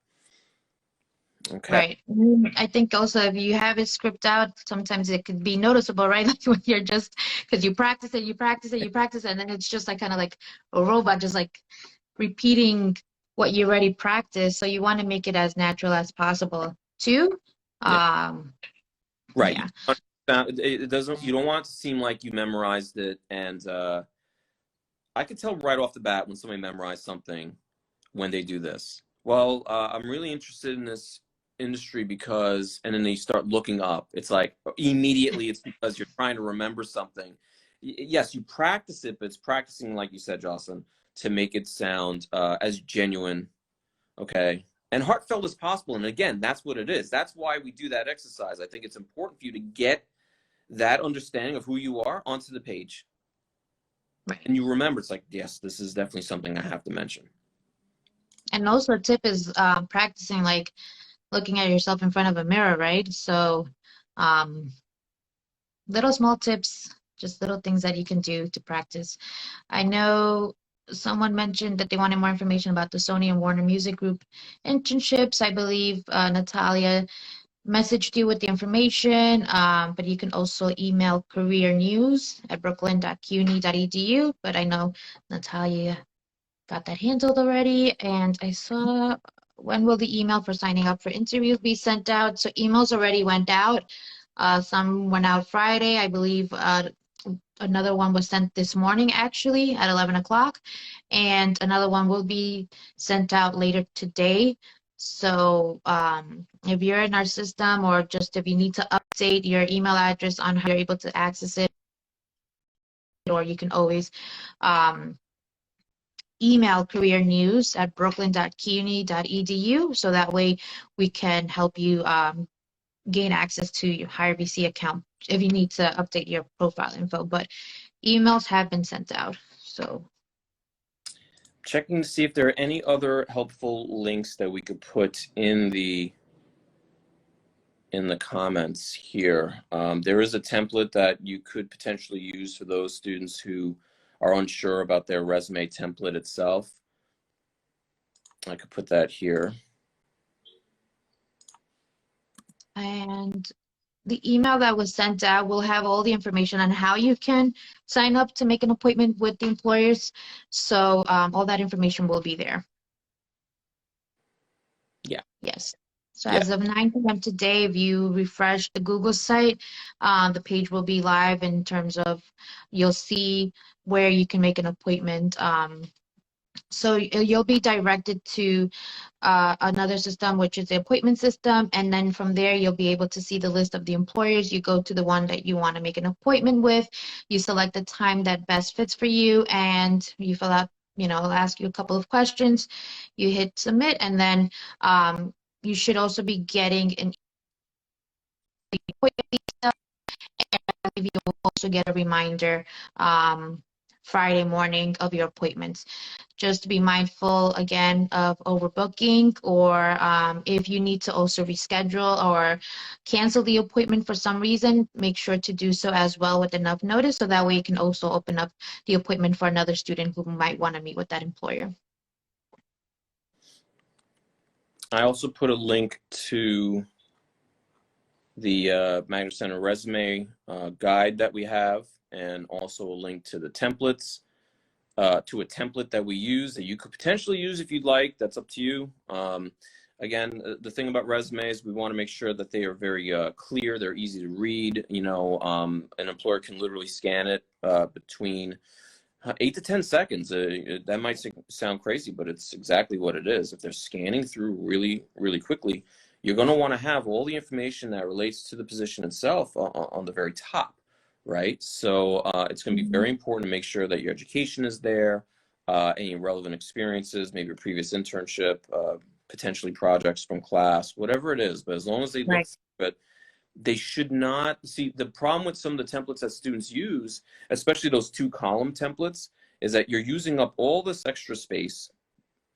Okay. Right. I think also if you have it scripted out, sometimes it could be noticeable, right? Like when you're just, because you practice it, and then it's just like kind of like a robot, just like repeating what you already practiced. So you want to make it as natural as possible too. Right. Yeah. it doesn't, you don't want it to seem like you memorized it. And I could tell right off the bat when somebody memorized something when they do this. Well, I'm really interested in this industry because, and then they start looking up. It's like immediately it's because you're trying to remember something. Yes, you practice it, but it's practicing, like you said, Jocelyn, to make it sound as genuine, okay, and heartfelt as possible. And again, that's what it is. That's why we do that exercise. I think it's important for you to get that understanding of who you are onto the page. Right. And you remember, it's like, yes, this is definitely something I have to mention. And also a tip is practicing, like looking at yourself in front of a mirror, right? So little small tips, just little things that you can do to practice. I know someone mentioned that they wanted more information about the Sony and Warner Music Group internships. I believe Natalia messaged you with the information, but you can also email careernews@brooklyn.cuny.edu. But I know Natalia got that handled already, and I saw, when will the email for signing up for interviews be sent out? So emails already went out. Some went out Friday. I believe another one was sent this morning, actually, at 11 o'clock. And another one will be sent out later today. So if you're in our system, or just if you need to update your email address on how you're able to access it, or you can always email careernews@brooklyn.cuny.edu, so that way we can help you gain access to your Hire VC account if you need to update your profile info. But emails have been sent out. So Checking to see if there are any other helpful links that we could put in the comments here. There is a template that you could potentially use for those students who are unsure about their resume template itself. I could put that here. And the email that was sent out will have all the information on how you can sign up to make an appointment with the employers. So all that information will be there. Yeah. Yes. So as of 9 p.m. today, if you refresh the Google site, the page will be live in terms of, you'll see where you can make an appointment. So you'll be directed to another system, which is the appointment system. And then from there, you'll be able to see the list of the employers. You go to the one that you want to make an appointment with. You select the time that best fits for you, and you fill out, I'll ask you a couple of questions. You hit submit, and then you should also be getting an appointment detail, and you will also get a reminder Friday morning of your appointments. Just be mindful again of overbooking, or if you need to also reschedule or cancel the appointment for some reason, make sure to do so as well with enough notice, so that way you can also open up the appointment for another student who might want to meet with that employer. I also put a link to the Magna Center resume guide that we have, and also a link to the templates, to a template that we use that you could potentially use if you'd like. That's up to you. Again, the thing about resumes, we want to make sure that they are very clear, they're easy to read. An employer can literally scan it between 8 to 10 seconds. That might sound crazy, but it's exactly what it is. If they're scanning through really, really quickly, you're going to want to have all the information that relates to the position itself on the very top, right? So it's going to be very important to make sure that your education is there, any relevant experiences, maybe a previous internship, potentially projects from class, whatever it is. But as long as they look through it, they should not see. The problem with some of the templates that students use, especially those 2-column templates, is that you're using up all this extra space.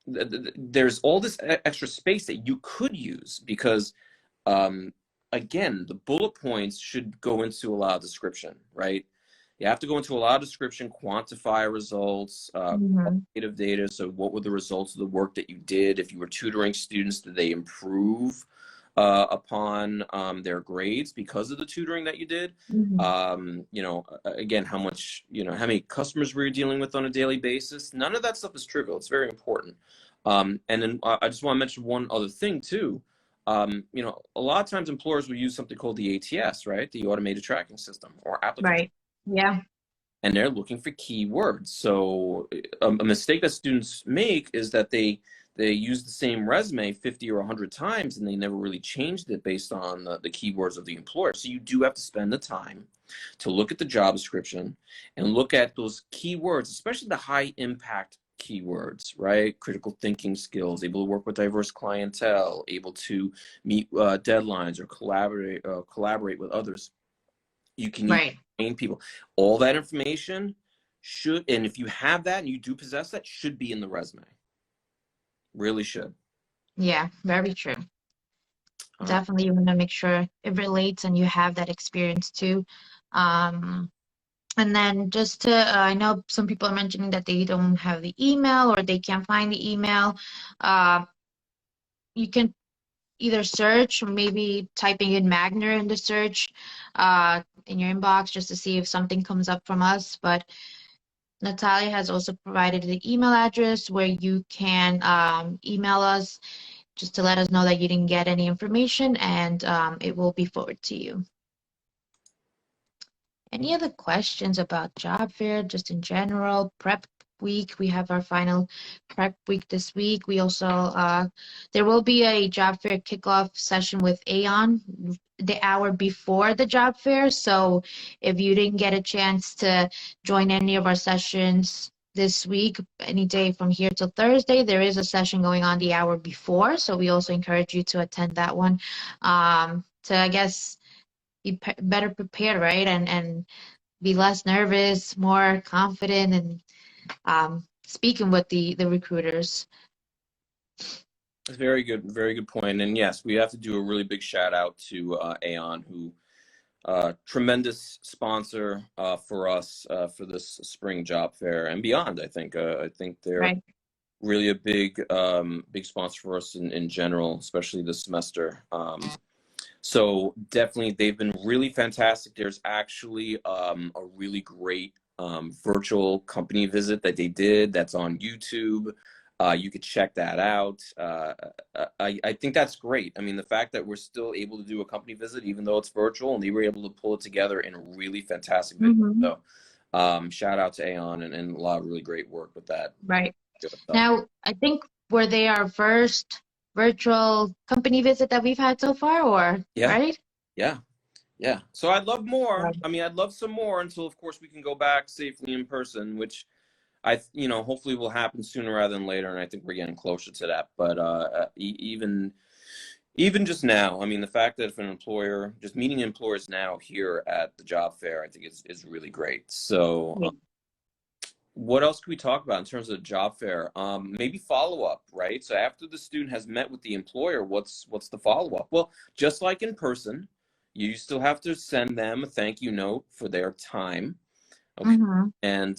There's all this extra space that you could use, because again, the bullet points should go into a lot of description, right? You have to go into a lot of description, quantify results, qualitative data. So what were the results of the work that you did? If you were tutoring students, did they improve upon their grades because of the tutoring that you did? Again, how much, how many customers were you dealing with on a daily basis? None of that stuff is trivial. It's very important. And then I just want to mention one other thing too. You know, a lot of times employers will use something called the ATS, right? The automated tracking system or applicant. Right. Yeah. And they're looking for keywords. So a mistake that students make is that they use the same resume 50 or 100 times and they never really changed it based on the keywords of the employer. So you do have to spend the time to look at the job description and look at those keywords, especially the high impact keywords, right? Critical thinking skills, able to work with diverse clientele, able to meet deadlines or collaborate with others. You can use Right. train people. All that information should, and if you have that and you do possess that, should be in the resume. Really should. Yeah, very true. All right. Definitely, you want to make sure it relates and you have that experience too. Um, and then just to, I know some people are mentioning that they don't have the email or they can't find the email. You can either search or maybe typing in Magner in the search in your inbox just to see if something comes up from us. But Natalia has also provided the email address where you can email us just to let us know that you didn't get any information, and it will be forwarded to you. Any other questions about job fair, just in general? Prep week, we have our final prep week this week. We also, there will be a job fair kickoff session with Aon the hour before the job fair. So if you didn't get a chance to join any of our sessions this week, any day from here till Thursday, there is a session going on the hour before. So we also encourage you to attend that one to, I guess, be better prepared, right? And be less nervous, more confident, and speaking with the recruiters. Very good point. And yes, we have to do a really big shout out to Aon, who tremendous sponsor for us for this spring job fair and beyond. I think they're Right. really a big sponsor for us in general, especially this semester. So definitely, they've been really fantastic. There's actually a really great virtual company visit that they did that's on YouTube. You could check that out. I think that's great. I mean, the fact that we're still able to do a company visit, even though it's virtual, and they were able to pull it together in a really fantastic video. Mm-hmm. So shout out to Aon and a lot of really great work with that. Right. Now, I think were they our first virtual company visit that we've had so far, or Yeah. right? Yeah. So I'd love more. Right. I mean, I'd love some more until, of course, we can go back safely in person, which hopefully will happen sooner rather than later. And I think we're getting closer to that. But even just now, I mean, the fact that if an employer, just meeting employers now here at the job fair, I think is really great. So Yeah. what else could we talk about in terms of the job fair? Maybe follow up, right? So after the student has met with the employer, what's the follow up? Well, just like in person, you still have to send them a thank you note for their time. Okay. Mm-hmm. And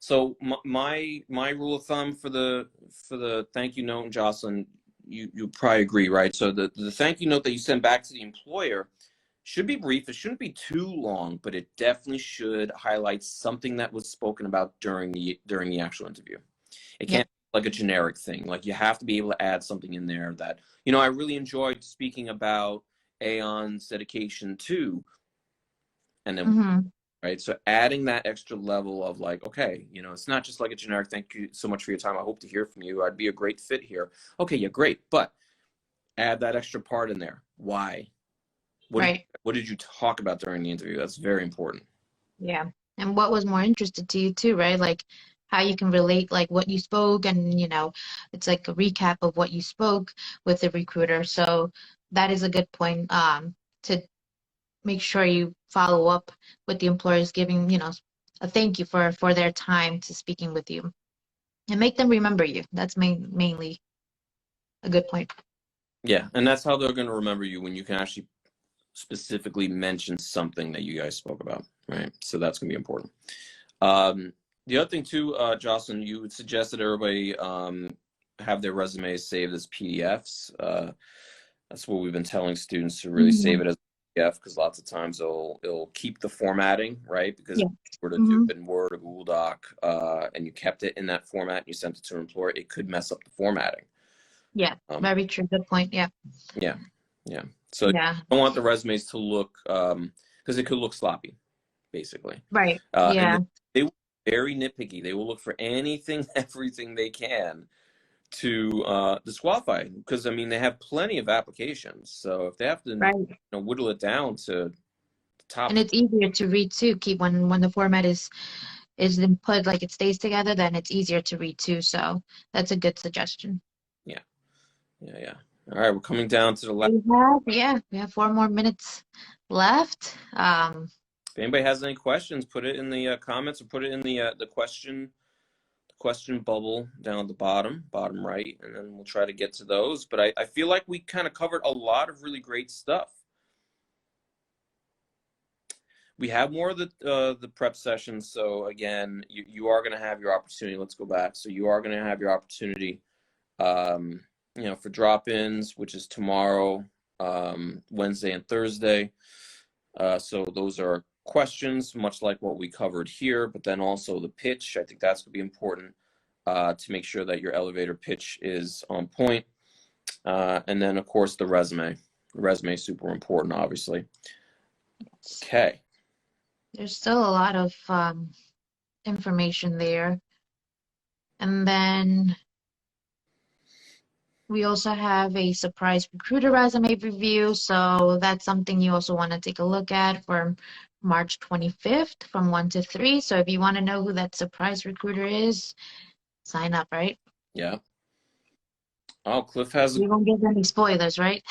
so my rule of thumb for the thank you note, and Jocelyn, you probably agree, right? So the thank you note that you send back to the employer should be brief. It shouldn't be too long, but it definitely should highlight something that was spoken about during the actual interview. It can't be like a generic thing. Like, you have to be able to add something in there that, I really enjoyed speaking about Aon's dedication to, and then Mm-hmm. right. So adding that extra level of like, okay, it's not just like a generic thank you so much for your time. I hope to hear from you. I'd be a great fit here. Okay, yeah, great. But add that extra part in there. Why? What did you talk about during the interview? That's very important. Yeah. And what was more interested to you too, right? Like how you can relate like what you spoke, and it's like a recap of what you spoke with the recruiter. So that is a good point to make sure you follow up with the employers, giving, a thank you for their time to speaking with you, and make them remember you. That's mainly a good point. Yeah, and that's how they're going to remember you, when you can actually specifically mention something that you guys spoke about, right? So that's going to be important. The other thing too, Jocelyn, you would suggest that everybody have their resumes saved as PDFs. That's what we've been telling students, to really save it as a PDF, because lots of times it'll keep the formatting, right? Because if you were to do it in Word or Google Doc, and you kept it in that format and you sent it to an employer, it could mess up the formatting. Yeah, very true. Good point. Yeah. Yeah, yeah. So you Yeah. don't want the resumes to look because it could look sloppy, basically. Right. And Yeah. they will be very nitpicky. They will look for anything, everything they can to disqualify. Because I mean, they have plenty of applications. So if they have to, Right. whittle it down to the top. And it's easier to read too. Keep when the format is input like it stays together, then it's easier to read too. So that's a good suggestion. Yeah, yeah, yeah. All right, we're coming down to the last. We have 4 more minutes left. If anybody has any questions, put it in the comments or put it in the question bubble down at the bottom right, and then we'll try to get to those. But I feel like we kind of covered a lot of really great stuff. We have more of the prep sessions, so again, you are going to have your opportunity. Let's go back. So you are going to have your opportunity, for drop-ins, which is tomorrow, Wednesday and Thursday. So those are questions, much like what we covered here, but then also the pitch. I think that's going to be important to make sure that your elevator pitch is on point. And then, of course, the resume. The resume is super important, obviously. Okay. There's still a lot of information there. And then we also have a surprise recruiter resume review. So that's something you also want to take a look at for March 25th from 1 to 3. So if you want to know who that surprise recruiter is, sign up, right? Yeah. Oh, Cliff has. You won't give any spoilers, right?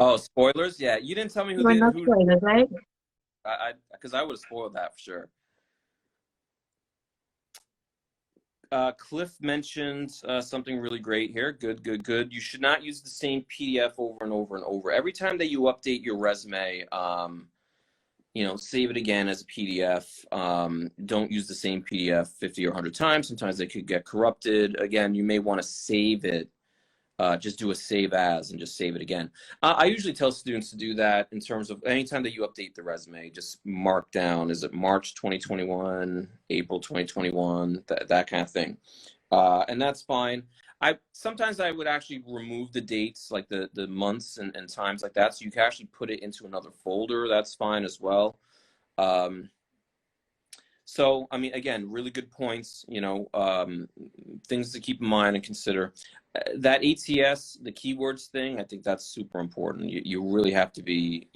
Oh, spoilers? Yeah, you didn't tell me We're not spoilers, right? Because I would have spoiled that for sure. Cliff mentioned something really great here. Good. You should not use the same PDF over and over and over. Every time that you update your resume, save it again as a PDF. Don't use the same PDF 50 or 100 times. Sometimes they could get corrupted. Again, you may want to save it. Just do a save as and just save it again. I usually tell students to do that in terms of anytime that you update the resume, just mark down, is it March 2021, April 2021, that kind of thing. And that's fine. Sometimes I would actually remove the dates, like the months and times like that, so you can actually put it into another folder. That's fine as well. So, I mean, again, really good points, things to keep in mind and consider. That ATS, the keywords thing, I think that's super important. You really have to be,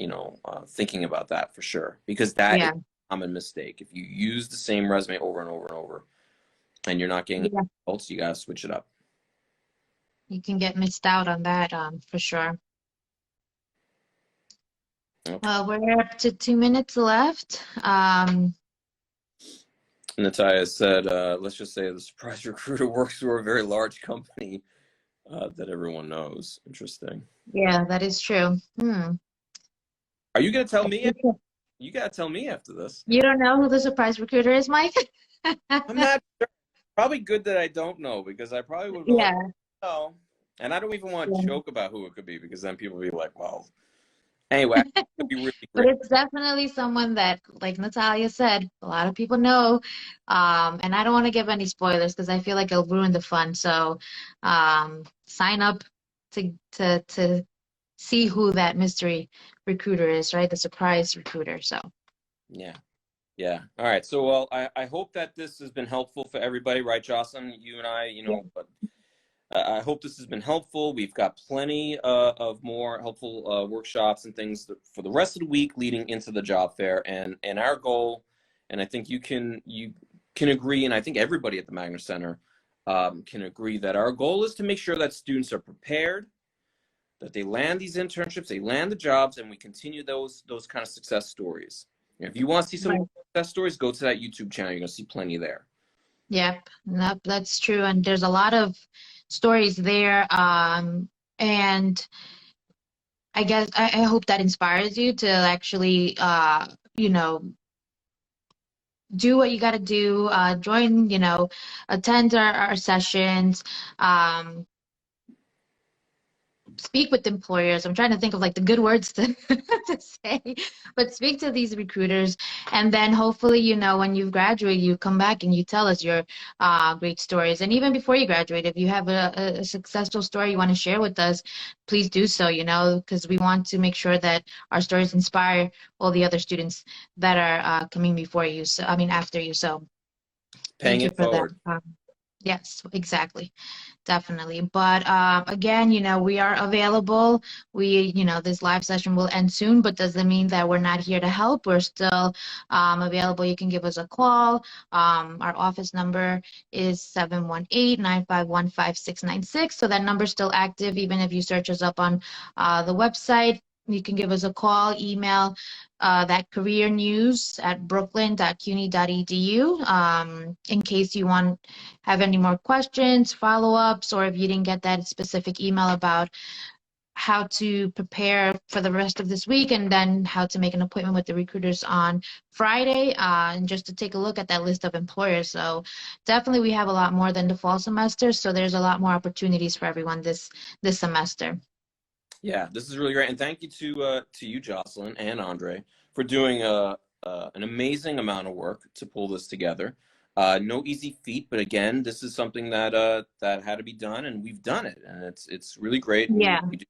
thinking about that for sure, because that is a common mistake. If you use the same resume over and over and over and you're not getting results, you got to switch it up. You can get missed out on that for sure. Okay. Well, we're up to 2 minutes left. Natalia said, let's just say the surprise recruiter works for a very large company that everyone knows. Interesting. Yeah, that is true. Are you going to tell me? You got to tell me after this. You don't know who the surprise recruiter is, Mike? I'm not sure. Probably good that I don't know, because I probably would go like, no. And I don't even want to joke about who it could be, because then people will be like, well, anyway, it'd be really great. But it's definitely someone that, like Natalia said, a lot of people know. And I don't want to give any spoilers because I feel like it'll ruin the fun. So sign up to see who that mystery recruiter is, right? The surprise recruiter. So yeah. All right. So, well, I hope that this has been helpful for everybody, right, Jocelyn? You and I, but I hope this has been helpful. We've got plenty of more helpful workshops and things for the rest of the week leading into the job fair. And our goal, and I think you can agree, and I think everybody at the Magner Center can agree, that our goal is to make sure that students are prepared, that they land these internships, they land the jobs, and we continue those kind of success stories. If you want to see some success stories, go to that YouTube channel. You're going to see plenty there. Yep, that's true. And there's a lot of stories there. And I guess I hope that inspires you to actually, do what you got to do, join, attend our sessions, speak with employers. I'm trying to think of like the good words to, to say, but speak to these recruiters. And then hopefully, you know, when you've graduated, you come back and you tell us your great stories. And even before you graduate, if you have a successful story you want to share with us, please do so, you know, because we want to make sure that our stories inspire all the other students that are coming before you. So, I mean, after you. So Paying thank you it for that. forward. Yes, exactly. Definitely. But again, you know, we are available. You know, this live session will end soon, but doesn't mean that we're not here to help. We're still available. You can give us a call. Our office number is 718-951-5696. So that number's still active, even if you search us up on the website. You can give us a call, email that career news at brooklyn.cuny.edu in case you have any more questions, follow-ups, or if you didn't get that specific email about how to prepare for the rest of this week and then how to make an appointment with the recruiters on Friday, and just to take a look at that list of employers. So definitely we have a lot more than the fall semester, so there's a lot more opportunities for everyone this semester. Yeah, this is really great, and thank you to you, Jocelyn and Andre, for doing an amazing amount of work to pull this together. No easy feat, but again, this is something that that had to be done, and we've done it, and it's really great. And Yeah. we do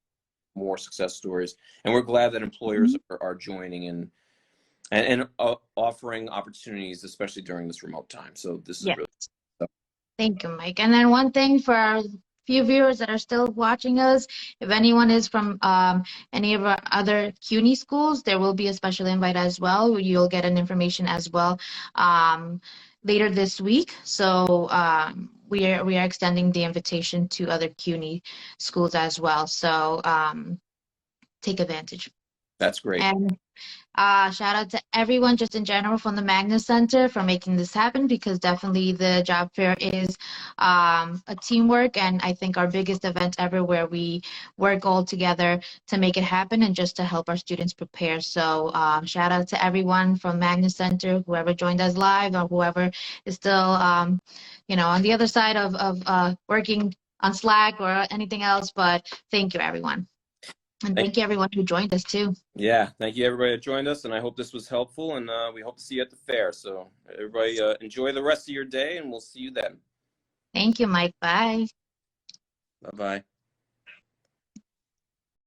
more success stories, and we're glad that employers are joining and offering opportunities, especially during this remote time. So this is Yeah. really. Thank you, Mike. And then one thing for our few viewers that are still watching us, if anyone is from any of our other CUNY schools, there will be a special invite as well. You'll get an information as well later this week. So we are extending the invitation to other CUNY schools as well. So take advantage. That's great. And shout out to everyone just in general from the Magnus Center for making this happen, because definitely the job fair is a teamwork, and I think our biggest event ever where we work all together to make it happen and just to help our students prepare. So shout out to everyone from Magnus Center, whoever joined us live or whoever is still you know, on the other side of working on Slack or anything else. But thank you, everyone. And thank you, everyone who joined us too. Yeah, thank you everybody that joined us, and I hope this was helpful, and we hope to see you at the fair. So everybody enjoy the rest of your day, and we'll see you then. Thank you, Mike. Bye. Bye-bye.